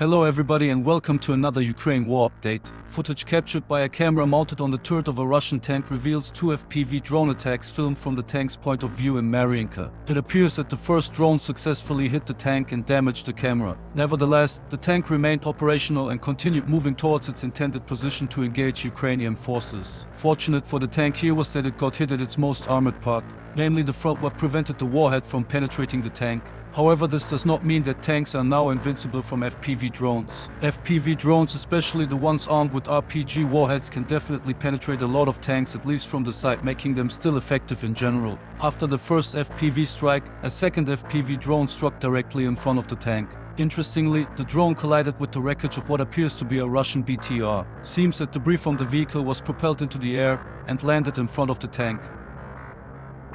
Hello everybody and welcome to another Ukraine war update. Footage captured by a camera mounted on the turret of a Russian tank reveals two FPV drone attacks filmed from the tank's point of view in Mariinka. It appears that the first drone successfully hit the tank and damaged the camera. Nevertheless, the tank remained operational and continued moving towards its intended position to engage Ukrainian forces. Fortunate for the tank here was that it got hit at its most armored part, namely the front, what prevented the warhead from penetrating the tank. However, this does not mean that tanks are now invincible from FPV drones. FPV drones, especially the ones armed with RPG warheads, can definitely penetrate a lot of tanks, at least from the side, making them still effective in general. After the first FPV strike, a second FPV drone struck directly in front of the tank. Interestingly, the drone collided with the wreckage of what appears to be a Russian BTR. Seems that debris from the vehicle was propelled into the air and landed in front of the tank.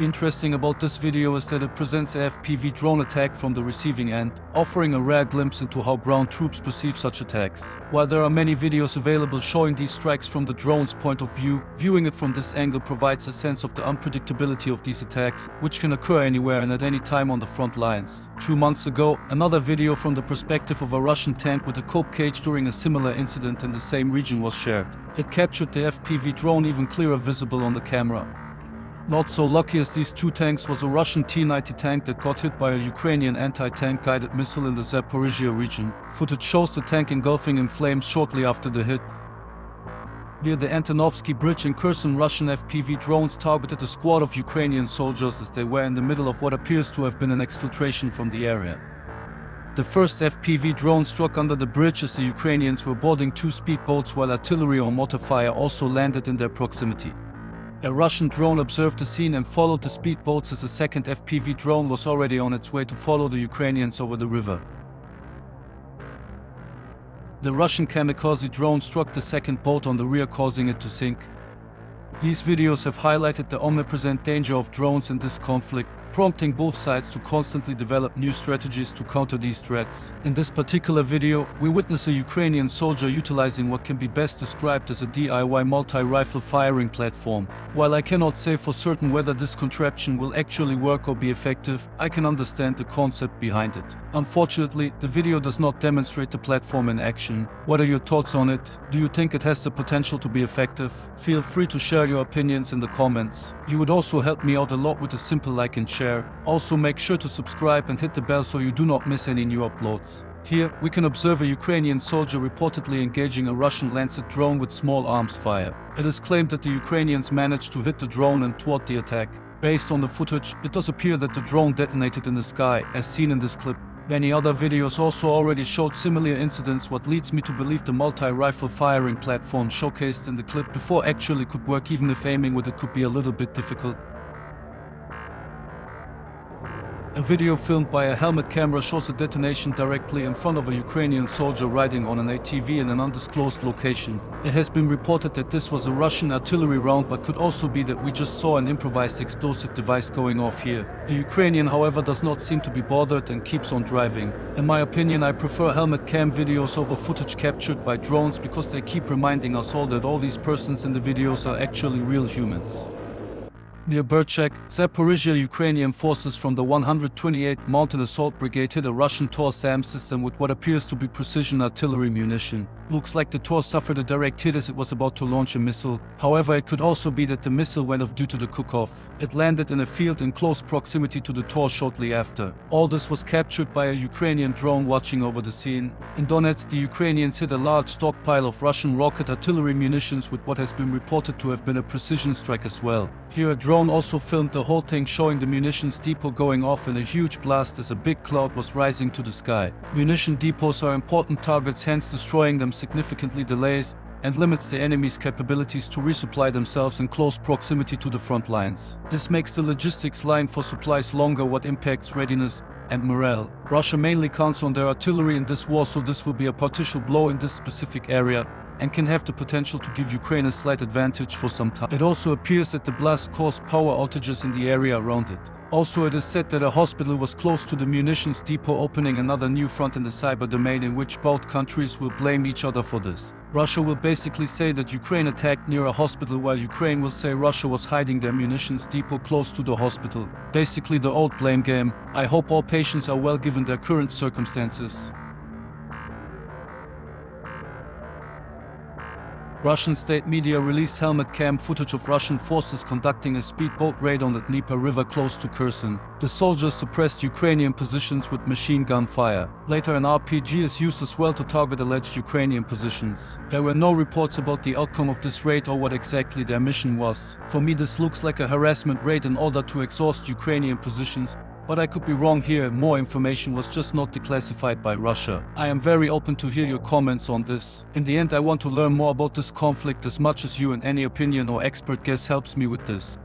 Interesting about this video is that it presents a FPV drone attack from the receiving end, offering a rare glimpse into how ground troops perceive such attacks. While there are many videos available showing these strikes from the drone's point of view, viewing it from this angle provides a sense of the unpredictability of these attacks, which can occur anywhere and at any time on the front lines. 2 months ago, another video from the perspective of a Russian tank with a cope cage during a similar incident in the same region was shared. It captured the FPV drone even clearer visible on the camera. Not so lucky as these two tanks was a Russian T-90 tank that got hit by a Ukrainian anti-tank guided missile in the Zaporizhia region. Footage shows the tank engulfing in flames shortly after the hit. Near the Antonovsky Bridge in Kherson, Russian FPV drones targeted a squad of Ukrainian soldiers as they were in the middle of what appears to have been an exfiltration from the area. The first FPV drone struck under the bridge as the Ukrainians were boarding two speedboats, while artillery or mortar fire also landed in their proximity. A Russian drone observed the scene and followed the speedboats as a second FPV drone was already on its way to follow the Ukrainians over the river. The Russian kamikaze drone struck the second boat on the rear, causing it to sink. These videos have highlighted the omnipresent danger of drones in this conflict, prompting both sides to constantly develop new strategies to counter these threats. In this particular video, we witness a Ukrainian soldier utilizing what can be best described as a DIY multi-rifle firing platform. While I cannot say for certain whether this contraption will actually work or be effective, I can understand the concept behind it. Unfortunately, the video does not demonstrate the platform in action. What are your thoughts on it? Do you think it has the potential to be effective? Feel free to share your opinions in the comments. You would also help me out a lot with a simple like and share. Also, make sure to subscribe and hit the bell so you do not miss any new uploads. Here, we can observe a Ukrainian soldier reportedly engaging a Russian Lancet drone with small arms fire. It is claimed that the Ukrainians managed to hit the drone and thwart the attack. Based on the footage, it does appear that the drone detonated in the sky, as seen in this clip. Many other videos also already showed similar incidents, what leads me to believe the multi-rifle firing platform showcased in the clip before actually could work, even if aiming with it could be a little bit difficult. A video filmed by a helmet camera shows a detonation directly in front of a Ukrainian soldier riding on an ATV in an undisclosed location. It has been reported that this was a Russian artillery round, but could also be that we just saw an improvised explosive device going off here. The Ukrainian, however, does not seem to be bothered and keeps on driving. In my opinion, I prefer helmet cam videos over footage captured by drones because they keep reminding us all that all these persons in the videos are actually real humans. Near Berchak, Zaporizhia, Ukrainian forces from the 128th Mountain Assault Brigade hit a Russian Tor SAM system with what appears to be precision artillery munition. Looks like the Tor suffered a direct hit as it was about to launch a missile. However, it could also be that the missile went off due to the cook-off. It landed in a field in close proximity to the Tor shortly after. All this was captured by a Ukrainian drone watching over the scene. In Donetsk, the Ukrainians hit a large stockpile of Russian rocket artillery munitions with what has been reported to have been a precision strike as well. Here, a drone also filmed the whole thing, showing the munitions depot going off in a huge blast as a big cloud was rising to the sky. Munition depots are important targets, hence destroying them significantly delays and limits the enemy's capabilities to resupply themselves in close proximity to the front lines. This makes the logistics line for supplies longer, what impacts readiness and morale. Russia mainly counts on their artillery in this war, so this will be a partial blow in this specific area and can have the potential to give Ukraine a slight advantage for some time. It also appears that the blast caused power outages in the area around it. Also, it is said that a hospital was close to the munitions depot, opening another new front in the cyber domain in which both countries will blame each other for this. Russia will basically say that Ukraine attacked near a hospital, while Ukraine will say Russia was hiding their munitions depot close to the hospital. Basically the old blame game. I hope all patients are well given their current circumstances. Russian state media released helmet cam footage of Russian forces conducting a speedboat raid on the Dnieper River close to Kherson. The soldiers suppressed Ukrainian positions with machine gun fire. Later, an RPG is used as well to target alleged Ukrainian positions. There were no reports about the outcome of this raid or what exactly their mission was. For me, this looks like a harassment raid in order to exhaust Ukrainian positions, but I could be wrong here. More information was just not declassified by Russia. I am very open to hear your comments on this. In the end, I want to learn more about this conflict as much as you, and any opinion or expert guess helps me with this.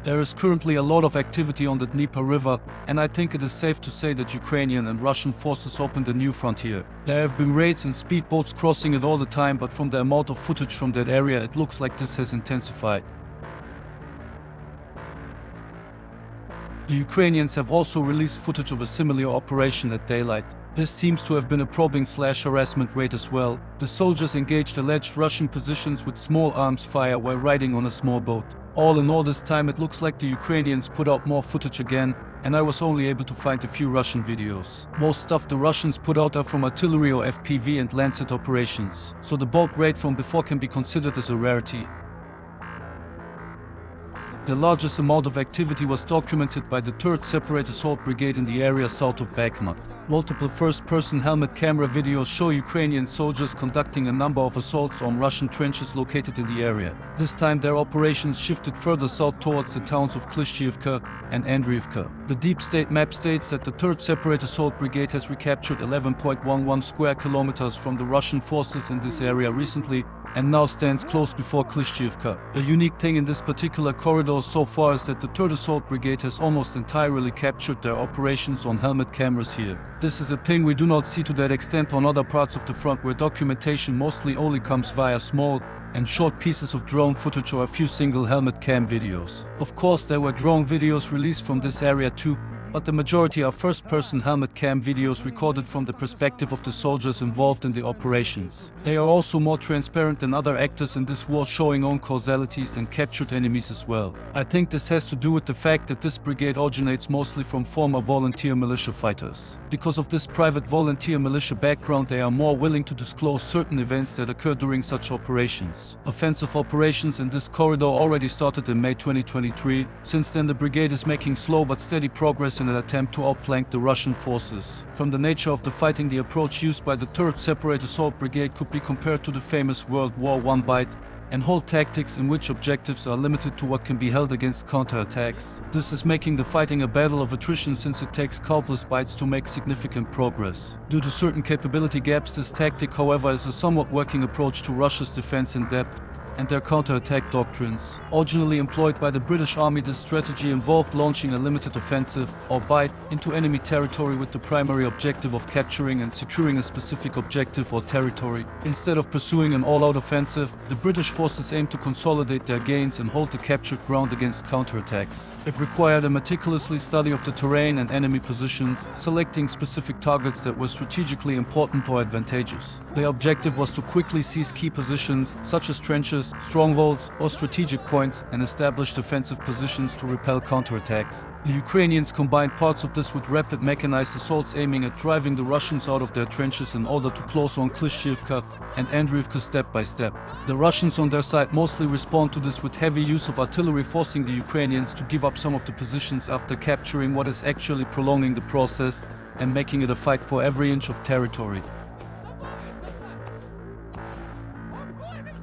There is currently a lot of activity on the Dnieper River, and I think it is safe to say that Ukrainian and Russian forces opened a new frontier. There have been raids and speedboats crossing it all the time, but from the amount of footage from that area, it looks like this has intensified. The Ukrainians have also released footage of a similar operation at daylight. This seems to have been a probing/harassment raid as well. The soldiers engaged alleged Russian positions with small arms fire while riding on a small boat. All in all, this time it looks like the Ukrainians put out more footage again, and I was only able to find a few Russian videos. Most stuff the Russians put out are from artillery or FPV and Lancet operations, so the boat raid from before can be considered as a rarity. The largest amount of activity was documented by the 3rd Separate Assault Brigade in the area south of Bakhmut. Multiple first-person helmet camera videos show Ukrainian soldiers conducting a number of assaults on Russian trenches located in the area. This time their operations shifted further south towards the towns of Klishchiivka and Andriivka. The Deep State map states that the 3rd Separate Assault Brigade has recaptured 11.11 square kilometers from the Russian forces in this area recently, and now stands close before Klishchiivka. The unique thing in this particular corridor so far is that the 3rd Assault Brigade has almost entirely captured their operations on helmet cameras here. This is a thing we do not see to that extent on other parts of the front, where documentation mostly only comes via small and short pieces of drone footage or a few single helmet cam videos. Of course, there were drone videos released from this area too, but the majority are first-person helmet cam videos recorded from the perspective of the soldiers involved in the operations. They are also more transparent than other actors in this war, showing own causalities and captured enemies as well. I think this has to do with the fact that this brigade originates mostly from former volunteer militia fighters. Because of this private volunteer militia background, they are more willing to disclose certain events that occur during such operations. Offensive operations in this corridor already started in May 2023. Since then, the brigade is making slow but steady progress in an attempt to outflank the Russian forces. From the nature of the fighting, the approach used by the 3rd Separate Assault Brigade could be compared to the famous World War I bite and hold tactics, in which objectives are limited to what can be held against counterattacks. This is making the fighting a battle of attrition, since it takes countless bites to make significant progress. Due to certain capability gaps, this tactic, however, is a somewhat working approach to Russia's defense in depth and their counterattack doctrines. Originally employed by the British Army, this strategy involved launching a limited offensive, or bite, into enemy territory with the primary objective of capturing and securing a specific objective or territory. Instead of pursuing an all-out offensive, the British forces aimed to consolidate their gains and hold the captured ground against counterattacks. It required a meticulously study of the terrain and enemy positions, selecting specific targets that were strategically important or advantageous. The objective was to quickly seize key positions, such as trenches, strongholds, or strategic points, and establish defensive positions to repel counterattacks. The Ukrainians combined parts of this with rapid mechanized assaults aiming at driving the Russians out of their trenches in order to close on Klishchiivka and Andriivka step by step. The Russians on their side mostly respond to this with heavy use of artillery, forcing the Ukrainians to give up some of the positions after capturing, what is actually prolonging the process and making it a fight for every inch of territory.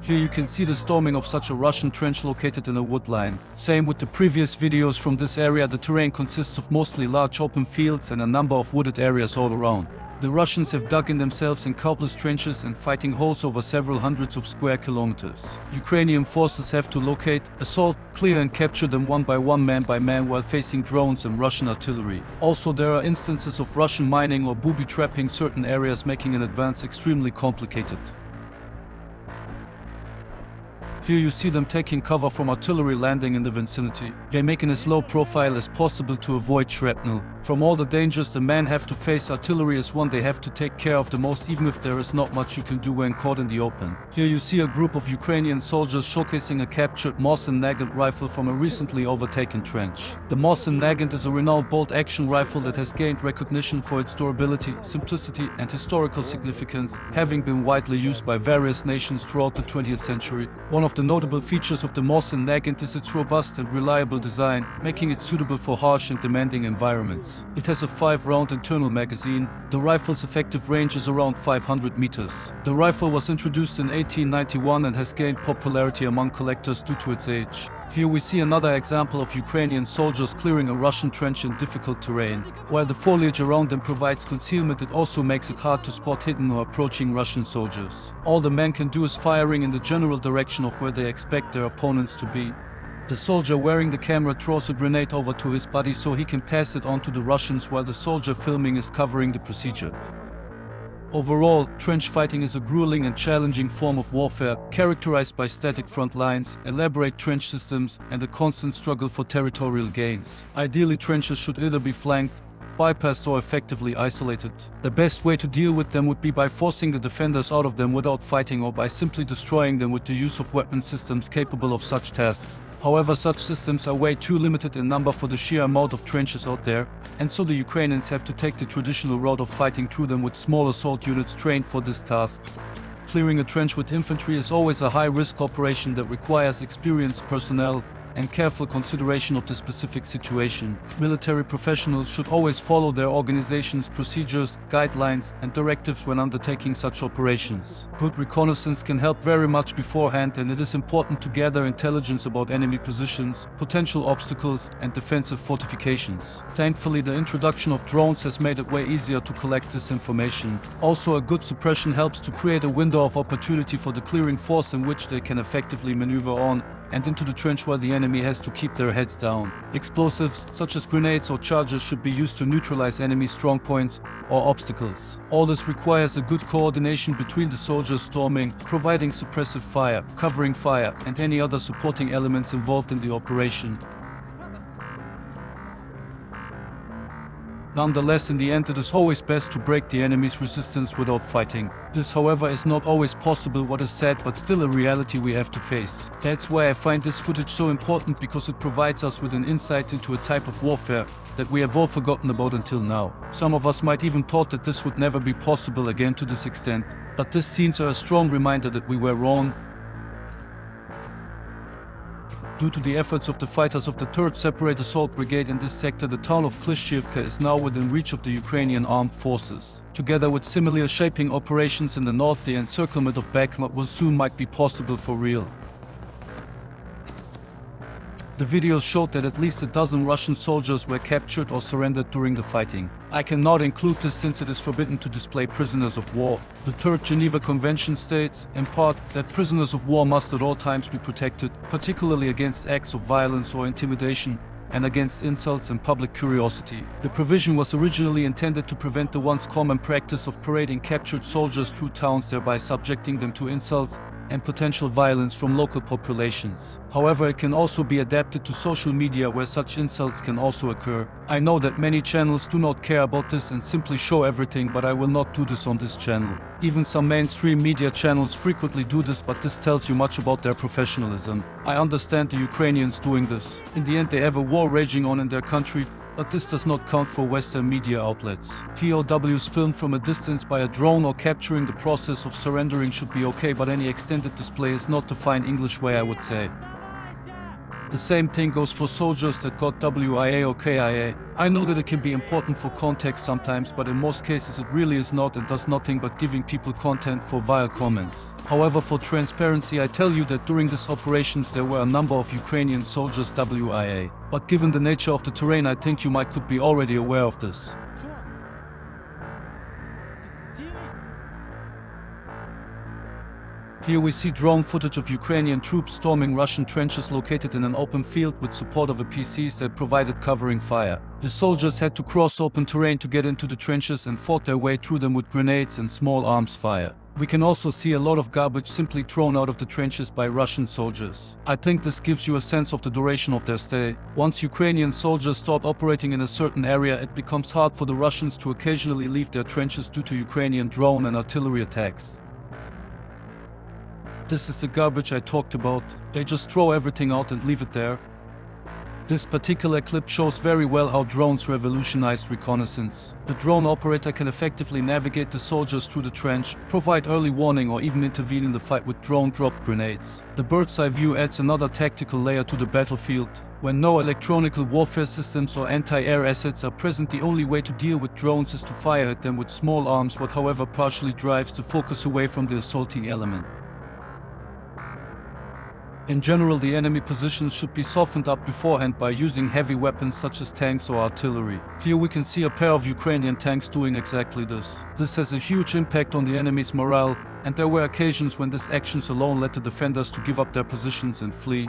Here you can see the storming of such a Russian trench located in a wood line. Same with the previous videos from this area. The terrain consists of mostly large open fields and a number of wooded areas all around. The Russians have dug in themselves in countless trenches and fighting holes over several hundreds of square kilometers. Ukrainian forces have to locate, assault, clear and capture them one by one, man by man, while facing drones and Russian artillery. Also, there are instances of Russian mining or booby-trapping certain areas, making an advance extremely complicated. Here you see them taking cover from artillery landing in the vicinity. They make in as low profile as possible to avoid shrapnel. From all the dangers the men have to face, artillery is one they have to take care of the most, even if there is not much you can do when caught in the open. Here you see a group of Ukrainian soldiers showcasing a captured Mosin Nagant rifle from a recently overtaken trench. The Mosin Nagant is a renowned bolt-action rifle that has gained recognition for its durability, simplicity and historical significance, having been widely used by various nations throughout the 20th century. One of the notable features of the Mosin Nagant is its robust and reliable design, making it suitable for harsh and demanding environments. It has a 5-round internal magazine. The rifle's effective range is around 500 meters. The rifle was introduced in 1891 and has gained popularity among collectors due to its age. Here we see another example of Ukrainian soldiers clearing a Russian trench in difficult terrain. While the foliage around them provides concealment, it also makes it hard to spot hidden or approaching Russian soldiers. All the men can do is firing in the general direction of where they expect their opponents to be. The soldier wearing the camera throws a grenade over to his buddy so he can pass it on to the Russians while the soldier filming is covering the procedure. Overall, trench fighting is a grueling and challenging form of warfare, characterized by static front lines, elaborate trench systems, and a constant struggle for territorial gains. Ideally, trenches should either be flanked, bypassed or effectively isolated. The best way to deal with them would be by forcing the defenders out of them without fighting, or by simply destroying them with the use of weapon systems capable of such tasks. However, such systems are way too limited in number for the sheer amount of trenches out there, and so the Ukrainians have to take the traditional route of fighting through them with small assault units trained for this task. Clearing a trench with infantry is always a high-risk operation that requires experienced personnel and careful consideration of the specific situation. Military professionals should always follow their organization's procedures, guidelines, and directives when undertaking such operations. Good reconnaissance can help very much beforehand, and it is important to gather intelligence about enemy positions, potential obstacles, and defensive fortifications. Thankfully, the introduction of drones has made it way easier to collect this information. Also, a good suppression helps to create a window of opportunity for the clearing force in which they can effectively maneuver on and into the trench while the enemy has to keep their heads down. Explosives, such as grenades or charges, should be used to neutralize enemy strong points or obstacles. All this requires a good coordination between the soldiers storming, providing suppressive fire, covering fire, and any other supporting elements involved in the operation. Nonetheless, in the end, it is always best to break the enemy's resistance without fighting. This, however, is not always possible, what is said, but still a reality we have to face. That's why I find this footage so important, because it provides us with an insight into a type of warfare that we have all forgotten about until now. Some of us might even thought that this would never be possible again to this extent, but these scenes are a strong reminder that we were wrong. Due to the efforts of the fighters of the 3rd Separate Assault Brigade in this sector, the town of Klishchiivka is now within reach of the Ukrainian armed forces. Together with similar shaping operations in the north, the encirclement of Bakhmut will soon might be possible for real. The videos showed that at least a dozen Russian soldiers were captured or surrendered during the fighting. I cannot include this since it is forbidden to display prisoners of war. The 3rd Geneva Convention states, in part, that prisoners of war must at all times be protected, particularly against acts of violence or intimidation, and against insults and public curiosity. The provision was originally intended to prevent the once common practice of parading captured soldiers through towns, thereby subjecting them to insults and potential violence from local populations. However, it can also be adapted to social media, where such insults can also occur. I know that many channels do not care about this and simply show everything, but I will not do this on this channel. Even some mainstream media channels frequently do this, but this tells you much about their professionalism. I understand the Ukrainians doing this. In the end, they have a war raging on in their country, but this does not count for Western media outlets. POWs filmed from a distance by a drone or capturing the process of surrendering should be okay, but any extended display is not the fine English way, I would say. The same thing goes for soldiers that got WIA or KIA. I know that it can be important for context sometimes, but in most cases it really is not, and does nothing but giving people content for vile comments. However, for transparency, I tell you that during these operations there were a number of Ukrainian soldiers WIA. But given the nature of the terrain, I think you could be already aware of this. Here we see drone footage of Ukrainian troops storming Russian trenches located in an open field with support of APCs that provided covering fire. The soldiers had to cross open terrain to get into the trenches and fought their way through them with grenades and small arms fire. We can also see a lot of garbage simply thrown out of the trenches by Russian soldiers. I think this gives you a sense of the duration of their stay. Once Ukrainian soldiers start operating in a certain area, it becomes hard for the Russians to occasionally leave their trenches due to Ukrainian drone and artillery attacks. This is the garbage I talked about. They just throw everything out and leave it there. This particular clip shows very well how drones revolutionized reconnaissance. The drone operator can effectively navigate the soldiers through the trench, provide early warning, or even intervene in the fight with drone-dropped grenades. The bird's-eye view adds another tactical layer to the battlefield. When no electronic warfare systems or anti-air assets are present, the only way to deal with drones is to fire at them with small arms, what however partially drives the focus away from the assaulting element. In general, the enemy positions should be softened up beforehand by using heavy weapons such as tanks or artillery. Here we can see a pair of Ukrainian tanks doing exactly this. This has a huge impact on the enemy's morale, and there were occasions when these actions alone led the defenders to give up their positions and flee.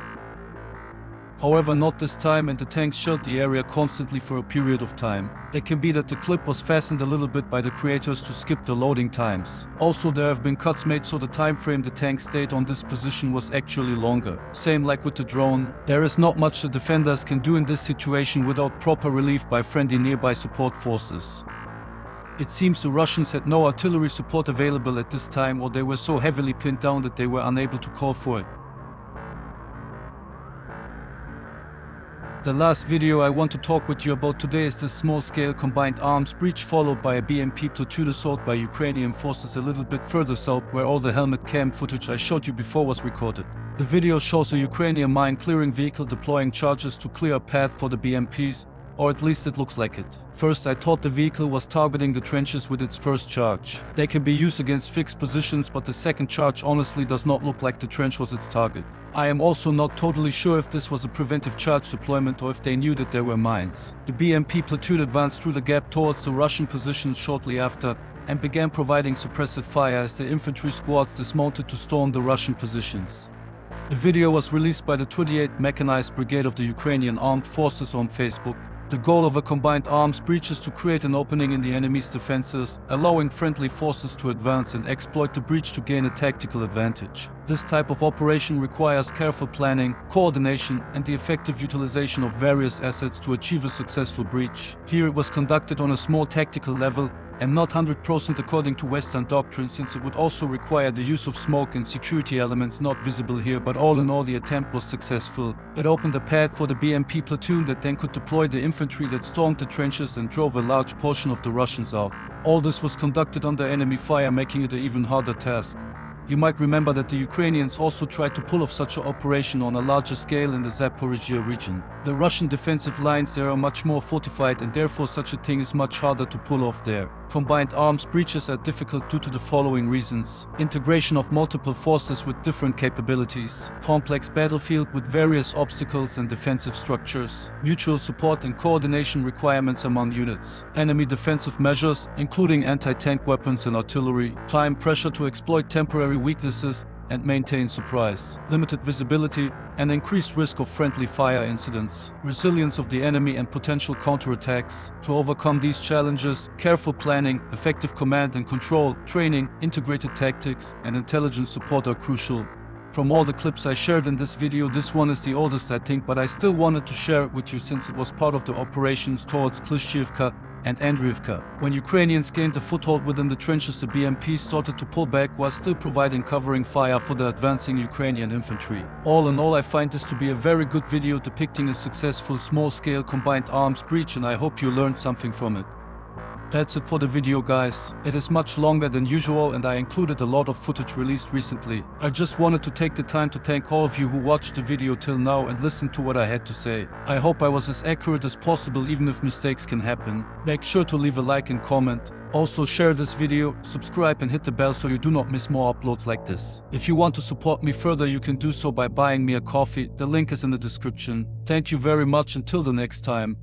However, not this time, and the tanks shelled the area constantly for a period of time. It can be that the clip was fastened a little bit by the creators to skip the loading times. Also, there have been cuts made so the time frame the tank stayed on this position was actually longer. Same like with the drone. There is not much the defenders can do in this situation without proper relief by friendly nearby support forces. It seems the Russians had no artillery support available at this time, or they were so heavily pinned down that they were unable to call for it. The last video I want to talk with you about today is this small-scale combined arms breach followed by a BMP platoon assault by Ukrainian forces a little bit further south, where all the helmet cam footage I showed you before was recorded. The video shows a Ukrainian mine-clearing vehicle deploying charges to clear a path for the BMPs, or at least it looks like it. First, I thought the vehicle was targeting the trenches with its first charge. They can be used against fixed positions, but the second charge honestly does not look like the trench was its target. I am also not totally sure if this was a preventive charge deployment or if they knew that there were mines. The BMP platoon advanced through the gap towards the Russian positions shortly after and began providing suppressive fire as the infantry squads dismounted to storm the Russian positions. The video was released by the 28th Mechanized Brigade of the Ukrainian Armed Forces on Facebook. The goal of a combined arms breach is to create an opening in the enemy's defenses, allowing friendly forces to advance and exploit the breach to gain a tactical advantage. This type of operation requires careful planning, coordination, and the effective utilization of various assets to achieve a successful breach. Here it was conducted on a small tactical level, and not 100% according to Western doctrine, since it would also require the use of smoke and security elements not visible here, but all in all the attempt was successful. It opened a path for the BMP platoon that then could deploy the infantry that stormed the trenches and drove a large portion of the Russians out. All this was conducted under enemy fire, making it an even harder task. You might remember that the Ukrainians also tried to pull off such an operation on a larger scale in the Zaporizhzhia region. The Russian defensive lines there are much more fortified, and therefore such a thing is much harder to pull off there. Combined arms breaches are difficult due to the following reasons: integration of multiple forces with different capabilities, complex battlefield with various obstacles and defensive structures, mutual support and coordination requirements among units, enemy defensive measures, including anti-tank weapons and artillery, time pressure to exploit temporary weaknesses and maintain surprise, limited visibility, and increased risk of friendly fire incidents, resilience of the enemy and potential counterattacks. To overcome these challenges, careful planning, effective command and control, training, integrated tactics, and intelligence support are crucial. From all the clips I shared in this video, this one is the oldest I think, but I still wanted to share it with you since it was part of the operations towards Klishchiivka and Andriivka. When Ukrainians gained a foothold within the trenches, the BMP started to pull back while still providing covering fire for the advancing Ukrainian infantry. All in all, I find this to be a very good video depicting a successful small-scale combined arms breach, and I hope you learned something from it. That's it for the video, guys. It is much longer than usual and I included a lot of footage released recently. I just wanted to take the time to thank all of you who watched the video till now and listened to what I had to say. I hope I was as accurate as possible, even if mistakes can happen. Make sure to leave a like and comment. Also share this video, subscribe and hit the bell so you do not miss more uploads like this. If you want to support me further, you can do so by buying me a coffee. The link is in the description. Thank you very much. Until the next time.